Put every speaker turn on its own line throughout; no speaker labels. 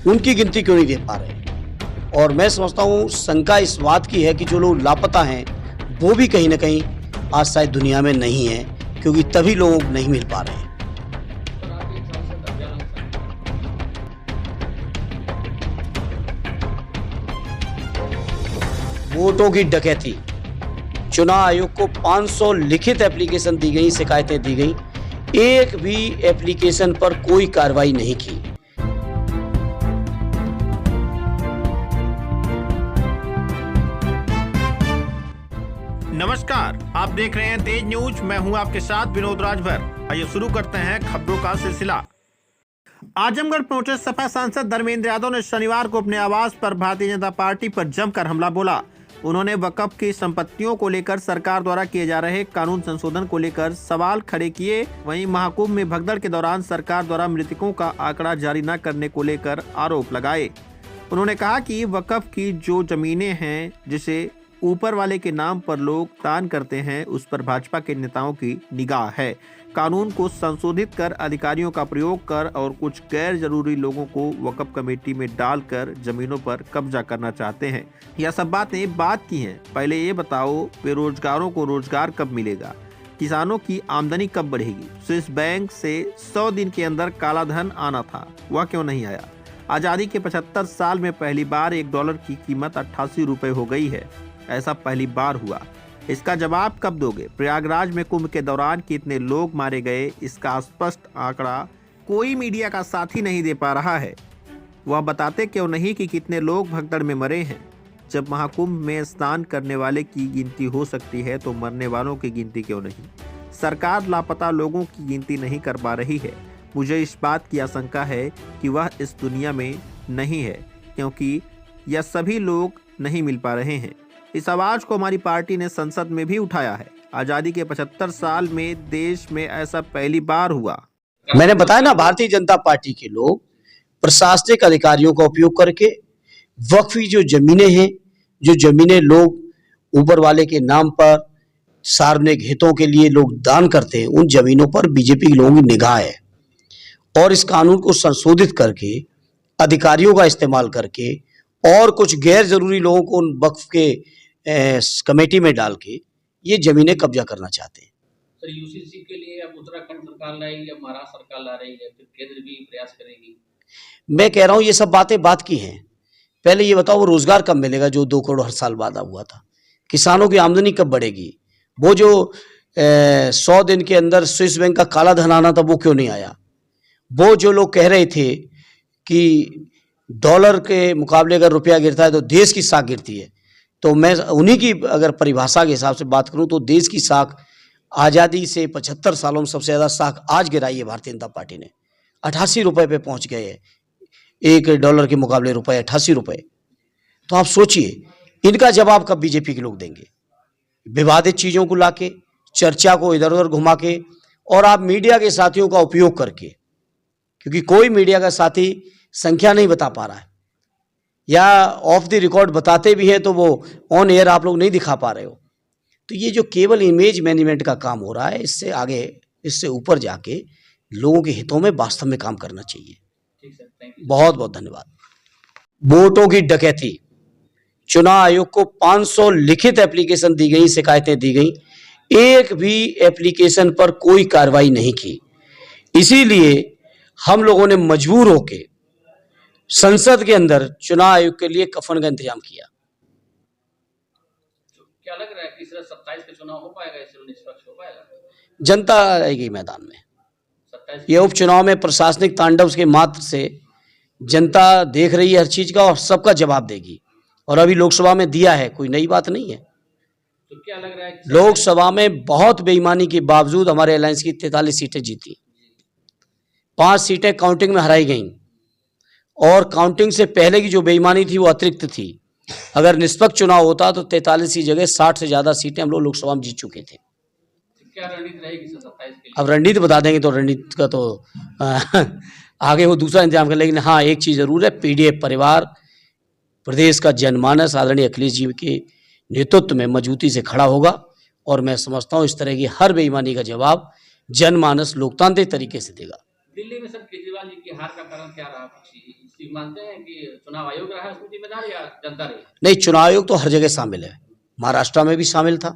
उनकी गिनती क्यों नहीं दे पा रहे। और मैं समझता हूँ शंका इस बात की है कि जो लोग लापता हैं वो भी कहीं ना कहीं आज शायद दुनिया में नहीं है, क्योंकि तभी लोग नहीं मिल पा रहे हैं। वोटों की डकैती, चुनाव आयोग को 500 लिखित एप्लीकेशन दी गई, शिकायतें दी गई, एक भी एप्लीकेशन पर कोई कार्रवाई नहीं की।
नमस्कार, आप देख रहे हैं तेज न्यूज। मैं हूं आपके साथ विनोद राजभर। आइए शुरू करते हैं खबरों का सिलसिला। आजमगढ़ पहुंचे सपा सांसद धर्मेंद्र यादव ने शनिवार को अपने आवास पर भारतीय जनता पार्टी पर जमकर हमला बोला। उन्होंने वक्फ की संपत्तियों को लेकर सरकार द्वारा किए जा रहे कानून संशोधन को लेकर सवाल खड़े किए। वहीं महाकुंभ में भगदड़ के दौरान सरकार द्वारा मृतकों का आंकड़ा जारी न करने को लेकर आरोप लगाए। उन्होंने कहा कि वक्फ की जो जमीनें हैं जिसे ऊपर वाले के नाम पर लोग दान करते हैं, उस पर भाजपा के नेताओं की निगाह है। कानून को संशोधित कर अधिकारियों का प्रयोग कर और कुछ गैर जरूरी लोगों को वक्फ कमेटी में डालकर जमीनों पर कब्जा करना चाहते हैं। यह सब बातें बात की हैं। पहले ये बताओ, बेरोजगारों को रोजगार कब मिलेगा? किसानों की आमदनी कब बढ़ेगी? स्विस बैंक से 100 दिन के अंदर काला धन आना था, वह क्यों नहीं आया? आजादी के 75 साल में पहली बार $1 की कीमत 88 रुपए हो गई है। ऐसा पहली बार हुआ। इसका जवाब कब दोगे? प्रयागराज में कुंभ के दौरान कितने लोग मारे गए, इसका स्पष्ट आंकड़ा कोई मीडिया का साथी नहीं दे पा रहा है। वह बताते क्यों नहीं कि कितने लोग भगदड़ में मरे हैं? जब महाकुंभ में स्नान करने वाले की गिनती हो सकती है तो मरने वालों की गिनती क्यों नहीं? सरकार लापता लोगों की गिनती नहीं कर पा रही है। मुझे इस बात की आशंका है कि वह इस दुनिया में नहीं है, क्योंकि यह सभी लोग नहीं मिल पा रहे हैं। इस आवाज को हमारी पार्टी ने संसद में भी उठाया है। आजादी के 75 साल में देश में ऐसा पहली बार हुआ।
मैंने बताया ना, भारतीय जनता पार्टी के लोग प्रशासनिक अधिकारियों का उपयोग करके वक्फी जो जमीनें हैं, जो जमीनें लोग ऊपर वाले के नाम पर सार्वजनिक हितों के लिए लोग दान करते हैं, उन जमीनों पर बीजेपी के लोगों की निगाह है। और इस कानून को संशोधित करके अधिकारियों का इस्तेमाल करके और कुछ गैर जरूरी लोगों को उन वक्फ के कमेटी में डाल के ये जमीनें कब्जा करना चाहते हैं।
सर, यूसीसी के लिए अब उत्तराखंड सरकार लाई या महाराष्ट्र सरकार ला रही है, फिर केंद्र भी प्रयास करेगी? मैं
कह रहा हूँ ये सब बातें बात की हैं। पहले ये बताओ, वो रोजगार कब मिलेगा जो 2 करोड़ हर साल वादा हुआ था? किसानों की आमदनी कब बढ़ेगी? वो जो 100 दिन के अंदर स्विस बैंक का काला धन आना था, वो क्यों नहीं आया? वो जो लोग कह रहे थे कि डॉलर के मुकाबले अगर रुपया गिरता है तो देश की साख गिरती है, तो मैं उन्हीं की अगर परिभाषा के हिसाब से बात करूं तो देश की साख आज़ादी से 75 सालों में सबसे ज़्यादा साख आज गिराई है भारतीय जनता पार्टी ने। 88 रुपए पे पहुंच गए हैं, $1 के मुकाबले रुपए 88 रुपए। तो आप सोचिए, इनका जवाब कब बीजेपी के लोग देंगे? विवादित चीज़ों को लाके, चर्चा को इधर उधर घुमा के, और आप मीडिया के साथियों का उपयोग करके, क्योंकि कोई मीडिया का साथी संख्या नहीं बता पा रहा है, या ऑफ द रिकॉर्ड बताते भी हैं तो वो ऑन एयर आप लोग नहीं दिखा पा रहे हो। तो ये जो केवल इमेज मैनेजमेंट का काम हो रहा है, इससे आगे, इससे ऊपर जाके लोगों के हितों में वास्तव में काम करना चाहिए।
ठीक सर, थैंक यू।
बहुत बहुत धन्यवाद। वोटों की डकैती, चुनाव आयोग को 500 लिखित एप्लीकेशन दी गई, शिकायतें दी गई, एक भी एप्लीकेशन पर कोई कार्रवाई नहीं की। इसीलिए हम लोगों ने मजबूर होकर संसद के अंदर चुनाव आयोग के लिए कफन का इंतजाम किया।
क्या लग रहा है कि 27 का चुनाव हो पाएगा, इससे निष्पक्ष हो पाएगा?
जनता आएगी मैदान में।
27
ये उपचुनाव में प्रशासनिक तांडव के मात्र से जनता देख रही है हर चीज का, और सबका जवाब देगी। और अभी लोकसभा में दिया है, कोई नई बात नहीं है।
तो क्या लग रहा है कि
लोकसभा में बहुत बेईमानी के बावजूद हमारे अलायंस की 43 सीटें जीती, 5 सीटें काउंटिंग में हराई गईं, और काउंटिंग से पहले की जो बेईमानी थी वो अतिरिक्त थी। अगर निष्पक्ष चुनाव होता तो 43 की जगह 60 से ज्यादा सीटें हम लोग लोकसभा में जीत चुके थे।
क्या रणनीति रहेगी 27 के लिए?
अब रणनीति बता देंगे तो रणनीति का तो आगे वो दूसरा इंतजाम कर, लेकिन हाँ एक चीज जरूर है, पीडीएफ परिवार प्रदेश का जनमानस आदरणीय अखिलेश जी के नेतृत्व में मजबूती से खड़ा होगा, और मैं समझता हूँ इस तरह की हर बेईमानी का जवाब जनमानस लोकतांत्रिक तरीके से देगा।
दिल्ली में सर केजरीवाल जी की हार का कारण क्या रहा? कुछ मानते हैं कि चुनाव आयोग रहा है उसमें जिम्मेदार या जनता रही?
नहीं, चुनाव आयोग तो हर जगह शामिल है, महाराष्ट्र में भी शामिल था।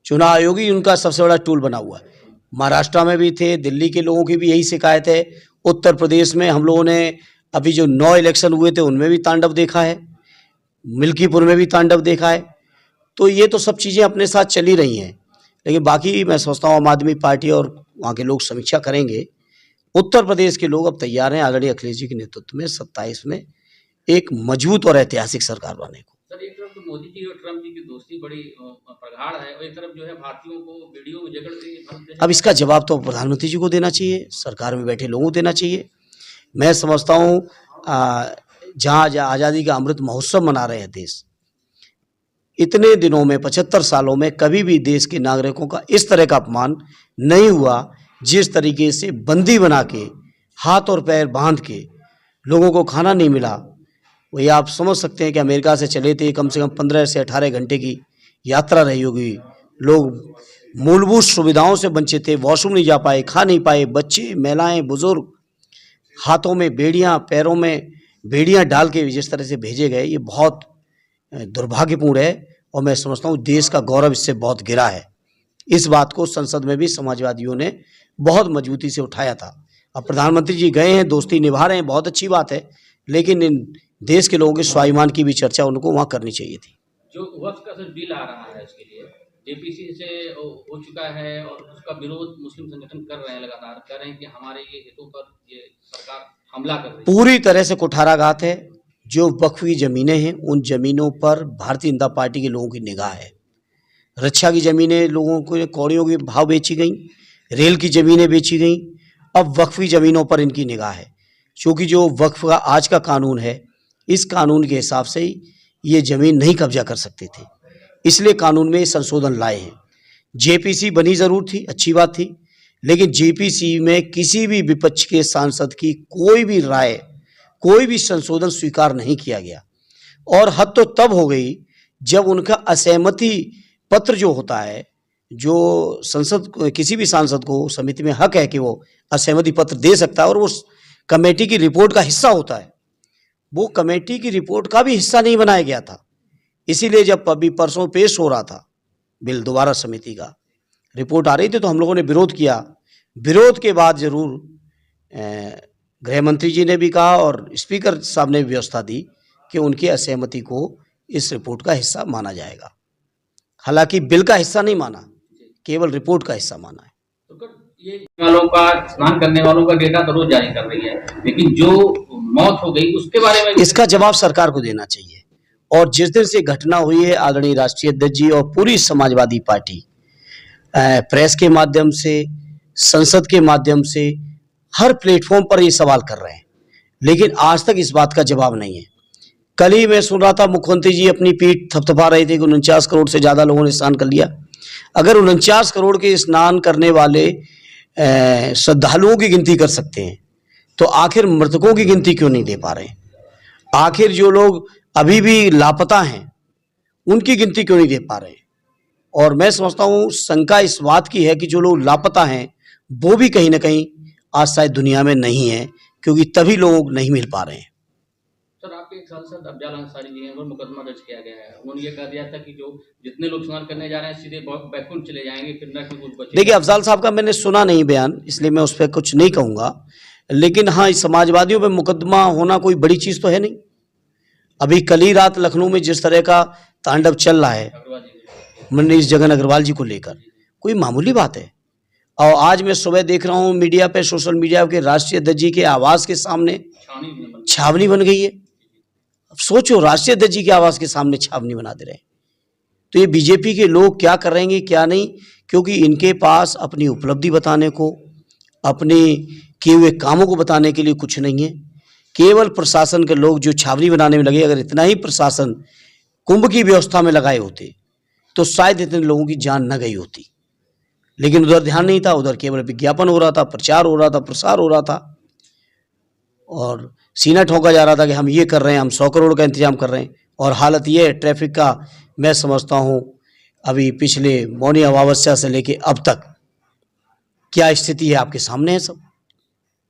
चुनाव आयोग ही उनका सबसे बड़ा टूल बना हुआ है। महाराष्ट्र में भी थे, दिल्ली के लोगों की भी यही शिकायत है। उत्तर प्रदेश में हम लोगों ने अभी जो 9 इलेक्शन हुए थे उनमें भी तांडव देखा है, मिल्कीपुर में भी तांडव देखा है। तो ये तो सब चीज़ें अपने साथ चली रही हैं, लेकिन बाकी मैं समझता हूँ आम आदमी पार्टी और वहाँ के लोग समीक्षा करेंगे। उत्तर प्रदेश के लोग अब तैयार हैं आदरणीय अखिलेश जी के नेतृत्व में 27 में एक मजबूत और ऐतिहासिक सरकार बनाने को।
सर एक तरफ तो मोदी जी और ट्रम्प जी की दोस्ती बड़ी प्रगाढ़ है और एक तरफ जो है भारतीयों को वीडियो उजागर के
अब इसका जवाब तो प्रधानमंत्री जी को देना चाहिए, सरकार में बैठे लोगों को देना चाहिए। मैं समझता हूँ जहाँ आज़ादी का अमृत महोत्सव मना रहे हैं देश, इतने दिनों में 75 सालों में कभी भी देश के नागरिकों का इस तरह का अपमान नहीं हुआ। जिस तरीके से बंदी बना के हाथ और पैर बांध के लोगों को खाना नहीं मिला, वही आप समझ सकते हैं कि अमेरिका से चले थे, कम से कम 15 से 18 घंटे की यात्रा रही होगी। लोग मूलभूत सुविधाओं से वंचित थे, वॉशरूम नहीं जा पाए, खा नहीं पाए, बच्चे, महिलाएं, बुजुर्ग हाथों में बेड़ियां, पैरों में बेड़ियां डाल के जिस तरह से भेजे गए, ये बहुत दुर्भाग्यपूर्ण है और मैं समझता हूँ देश का गौरव इससे बहुत गिरा है। इस बात को संसद में भी समाजवादियों ने बहुत मजबूती से उठाया था। अब प्रधानमंत्री जी गए हैं, दोस्ती निभा रहे हैं, बहुत अच्छी बात है, लेकिन इन देश के लोगों के स्वाभिमान की भी चर्चा उनको वहाँ करनी चाहिए थी।
जो वक्फ का सर बिल आ रहा है इसके लिए जेपीसी से हो चुका है और उसका विरोध मुस्लिम संगठन कर रहे हैं, लगातार कह रहे हैं कि हमारे ये हितों पर ये सरकार हमला कर रही है।
पूरी तरह से कुठाराघात है। जो वक्फ की ज़मीनें हैं उन ज़मीनों पर भारतीय जनता पार्टी के लोगों की निगाह है। रक्षा की ज़मीनें लोगों को कौड़ियों के भाव बेची गई, रेल की ज़मीनें बेची गई, अब वक्फ की ज़मीनों पर इनकी निगाह है। क्योंकि जो वक्फ का आज का कानून है, इस कानून के हिसाब से ही ये ज़मीन नहीं कब्जा कर सकते थे, इसलिए कानून में संशोधन लाए हैं। जेपीसी बनी ज़रूर थी, अच्छी बात थी, लेकिन जेपीसी में किसी भी विपक्ष के सांसद की कोई भी राय, कोई भी संशोधन स्वीकार नहीं किया गया। और हद तो तब हो गई जब उनका असहमति पत्र जो होता है, जो संसद किसी भी सांसद को समिति में हक है कि वो असहमति पत्र दे सकता है और वो कमेटी की रिपोर्ट का हिस्सा होता है, वो कमेटी की रिपोर्ट का भी हिस्सा नहीं बनाया गया था। इसीलिए जब अभी परसों पेश हो रहा था बिल, दोबारा समिति का रिपोर्ट आ रही थी, तो हम लोगों ने विरोध किया। विरोध के बाद जरूर गृह मंत्री जी ने भी कहा और स्पीकर साहब ने भी व्यवस्था दी कि उनकी असहमति को इस रिपोर्ट का हिस्सा माना जाएगा। हालांकि बिल का हिस्सा नहीं माना, केवल रिपोर्ट का हिस्सा माना है।
तो ये वालों का, स्नान करने वालों का डेटा तो रोज जारी कर रही है, लेकिन जो मौत हो गई उसके बारे में
इसका जवाब सरकार को देना चाहिए। और जिस दिन से घटना हुई है, आदरणीय राष्ट्रीय अध्यक्ष जी और पूरी समाजवादी पार्टी प्रेस के माध्यम से, संसद के माध्यम से, हर प्लेटफॉर्म पर ये सवाल कर रहे हैं, लेकिन आज तक इस बात का जवाब नहीं है। कल ही मैं सुन रहा था मुख्यमंत्री जी अपनी पीठ थपथपा रहे थे कि 49 करोड़ से ज़्यादा लोगों ने स्नान कर लिया। अगर 49 करोड़ के स्नान करने वाले श्रद्धालुओं की गिनती कर सकते हैं, तो आखिर मृतकों की गिनती क्यों नहीं दे पा रहे हैं? आखिर जो लोग अभी भी लापता हैं उनकी गिनती क्यों नहीं दे पा रहे हैं? और मैं समझता हूँ शंका इस बात की है कि जो लोग लापता हैं वो भी कहीं ना कहीं आज शायद दुनिया में नहीं है, क्योंकि तभी लोग नहीं मिल पा रहे हैं।
सर आपके एक सांसद अफजल अंसारी जी हैं, उन पर मुकदमा दर्ज किया गया है। उन्होंने ये कह दिया था कि जो जितने लोग स्नान करने जा रहे हैं सीधे बैकुंठ चले जाएंगे, फिर न कि कुछ बचे।
देखिए, अफजल साहब का मैंने सुना नहीं बयान, इसलिए मैं उस पर कुछ नहीं कहूँगा, लेकिन हाँ, इस समाजवादियों पे मुकदमा होना कोई बड़ी चीज़ तो है नहीं। अभी कल ही रात लखनऊ में जिस तरह का तांडव चल रहा है मनीष जगन अग्रवाल जी को लेकर, कोई मामूली बात है। और आज मैं सुबह देख रहा हूँ मीडिया पे, सोशल मीडिया के राष्ट्रीय अध्यक्ष जी के आवास के सामने छावनी बन गई है। अब सोचो, राष्ट्रीय अध्यक्ष जी के आवास के सामने छावनी बना दे रहे हैं। तो ये बीजेपी के लोग क्या करेंगे क्या नहीं, क्योंकि इनके पास अपनी उपलब्धि बताने को, अपने किए हुए कामों को बताने के लिए कुछ नहीं है। केवल प्रशासन के लोग जो छावनी बनाने में लगे, अगर इतना ही प्रशासन कुंभ की व्यवस्था में लगाए होते तो शायद इतने लोगों की जान न गई होती, लेकिन उधर ध्यान नहीं था। उधर केवल विज्ञापन हो रहा था, प्रचार हो रहा था, प्रसार हो रहा था और सीना ठोका जा रहा था कि हम ये कर रहे हैं, हम 100 करोड़ का इंतजाम कर रहे हैं। और हालत ये है ट्रैफिक का, मैं समझता हूँ अभी पिछले मौनी अमावस्या से लेके अब तक क्या स्थिति है आपके सामने है सब।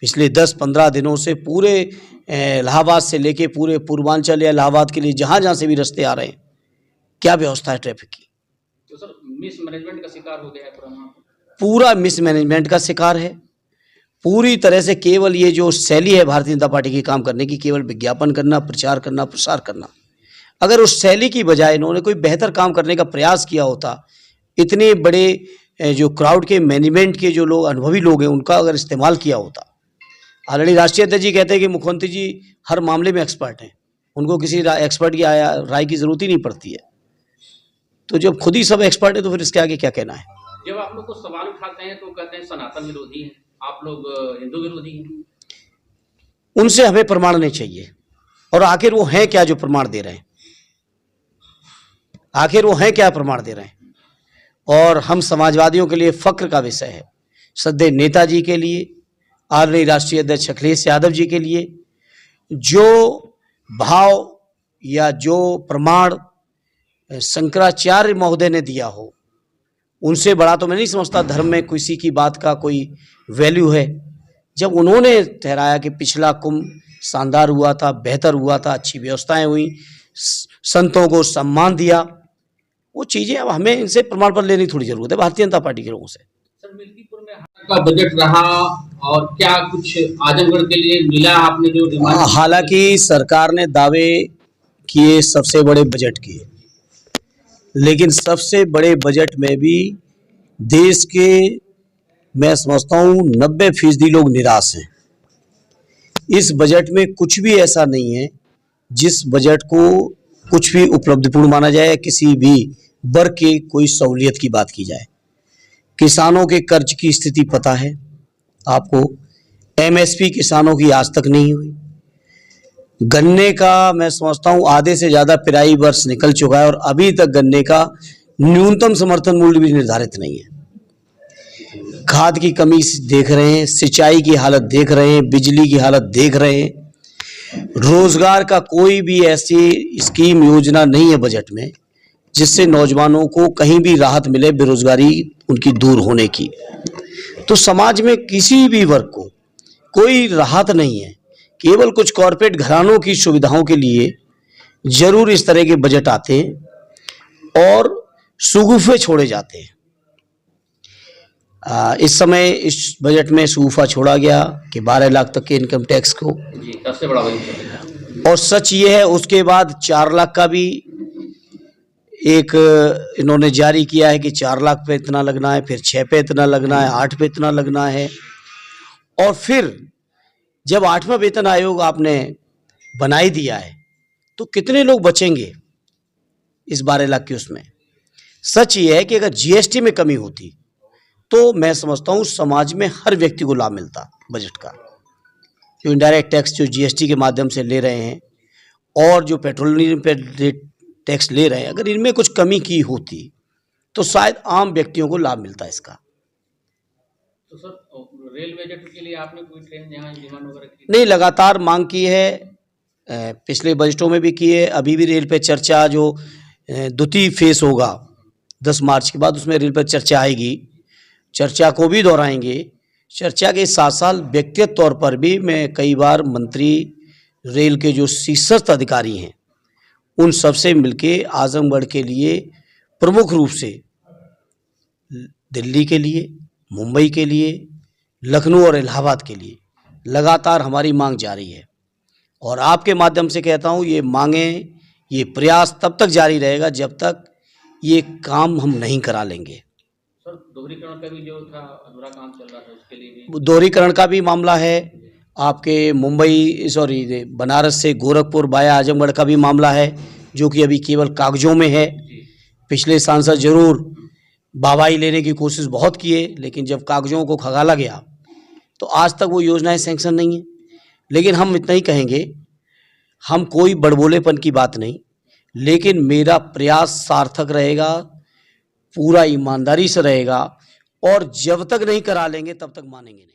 पिछले 10-15 दिनों से पूरे इलाहाबाद से लेके पूरे पूर्वांचल या इलाहाबाद के लिए जहाँ जहाँ से भी रास्ते आ रहे हैं, क्या व्यवस्था है ट्रैफिक की?
तो सर मिसमैनेजमेंट का शिकार हो गया है
पूरा मिसमैनेजमेंट का शिकार है पूरी तरह से। केवल ये जो शैली है भारतीय जनता पार्टी की काम करने की, केवल विज्ञापन करना, प्रचार करना, प्रसार करना, अगर उस शैली की बजाय इन्होंने कोई बेहतर काम करने का प्रयास किया होता, इतने बड़े जो क्राउड के मैनेजमेंट के जो लोग अनुभवी लोग हैं उनका अगर इस्तेमाल किया होता। ऑलरेडी राष्ट्रीय अध्यक्ष जी कहते हैं कि मुख्यमंत्री जी हर मामले में एक्सपर्ट हैं, उनको किसी एक्सपर्ट की राय की जरूरत ही नहीं पड़ती है। तो जब खुद ही सब एक्सपर्ट है तो फिर इसके आगे क्या कहना है?
जब आप लोग को सवाल उठाते हैं तो कहते हैं सनातन विरोधी हैं, आप लोग हिंदू विरोधी हैं।
उनसे हमें प्रमाण नहीं चाहिए। और आखिर वो हैं क्या जो प्रमाण दे रहे हैं? आखिर वो हैं क्या प्रमाण दे रहे हैं? और हम समाजवादियों के लिए फक्र का विषय है, सदैव नेताजी के लिए, आदरणीय राष्ट्रीय अध्यक्ष अखिलेश यादव जी के लिए जो भाव या जो प्रमाण शंकराचार्य महोदय ने दिया हो, उनसे बड़ा तो मैं नहीं समझता धर्म में किसी की बात का कोई वैल्यू है। जब उन्होंने ठहराया कि पिछला कुंभ शानदार हुआ था, बेहतर हुआ था, अच्छी व्यवस्थाएं हुई, संतों को सम्मान दिया, वो चीज़ें अब हमें इनसे प्रमाण पत्र लेने की थोड़ी जरूरत है भारतीय जनता पार्टी के लोगों से।
सर मिल्कीपुर में का बजट रहा और क्या कुछ आजमगढ़ के लिए मिला आपने जो डिमांड?
हालांकि सरकार ने दावे किए सबसे बड़े बजट किए, लेकिन सबसे बड़े बजट में भी देश के मैं समझता हूँ 90% लोग निराश हैं। इस बजट में कुछ भी ऐसा नहीं है जिस बजट को कुछ भी उपलब्धिपूर्ण माना जाए, किसी भी वर्ग की कोई सहूलियत की बात की जाए। किसानों के कर्ज की स्थिति पता है आपको, एमएसपी किसानों की आज तक नहीं हुई। गन्ने का मैं समझता हूँ आधे से ज़्यादा पेराई वर्ष निकल चुका है और अभी तक गन्ने का न्यूनतम समर्थन मूल्य भी निर्धारित नहीं है। खाद की कमी देख रहे हैं, सिंचाई की हालत देख रहे हैं, बिजली की हालत देख रहे हैं। रोजगार का कोई भी ऐसी स्कीम योजना नहीं है बजट में जिससे नौजवानों को कहीं भी राहत मिले बेरोजगारी उनकी दूर होने की। तो समाज में किसी भी वर्ग को कोई राहत नहीं है। केवल कुछ कॉरपोरेट घरानों की सुविधाओं के लिए जरूर इस तरह के बजट आते हैं और शगुफे छोड़े जाते हैं। इस समय इस बजट में शगुफा छोड़ा गया कि 12 लाख तक के इनकम टैक्स को,
जी सबसे बड़ा वही।
और सच ये है उसके बाद 4 लाख का भी एक इन्होंने जारी किया है कि 4 लाख पे इतना लगना है, फिर 6 पे इतना लगना है, 8 पे इतना लगना है। और फिर जब 8वां वेतन आयोग आपने बना ही दिया है तो कितने लोग बचेंगे इस 12 लाख की उसमें? सच ये है कि अगर जीएसटी में कमी होती तो मैं समझता हूँ समाज में हर व्यक्ति को लाभ मिलता बजट का। जो इनडायरेक्ट टैक्स जो जीएसटी के माध्यम से ले रहे हैं और जो पेट्रोलियम पे टैक्स ले रहे हैं, अगर इनमें कुछ कमी की होती तो शायद आम व्यक्तियों को लाभ मिलता इसका।
तो सर रेल बजट के लिए आपने कोई ट्रेन यहाँ डिमांड वगैरह की?
नहीं, लगातार मांग की है, पिछले बजटों में भी की है, अभी भी रेल पे चर्चा जो द्वितीय फेस होगा 10 मार्च के बाद उसमें रेल पर चर्चा आएगी, चर्चा को भी दोहराएंगे। चर्चा के साथ साथ व्यक्तिगत तौर पर भी मैं कई बार मंत्री रेल के जो शीर्षस्थ अधिकारी हैं उन सबसे मिलके आजमगढ़ के लिए प्रमुख रूप से दिल्ली के लिए, मुंबई के लिए, लखनऊ और इलाहाबाद के लिए लगातार हमारी मांग जारी है। और आपके माध्यम से कहता हूँ ये मांगें, ये प्रयास तब तक जारी रहेगा जब तक ये काम हम नहीं करा लेंगे।
सर दोहरीकरण का भी जो था अधूरा काम चल रहा था उसके लिए भी
दोहरीकरण का भी मामला है। आपके बनारस से गोरखपुर वाया आजमगढ़ का भी मामला है जो कि अभी केवल कागजों में है। पिछले सांसद जरूर वाहवाही लेने की कोशिश बहुत किए, लेकिन जब कागजों को खंगाला गया तो आज तक वो योजनाएं सैंक्शन नहीं है। लेकिन हम इतना ही कहेंगे, हम कोई बड़बोलेपन की बात नहीं, लेकिन मेरा प्रयास सार्थक रहेगा, पूरा ईमानदारी से रहेगा और जब तक नहीं करा लेंगे तब तक मानेंगे नहीं।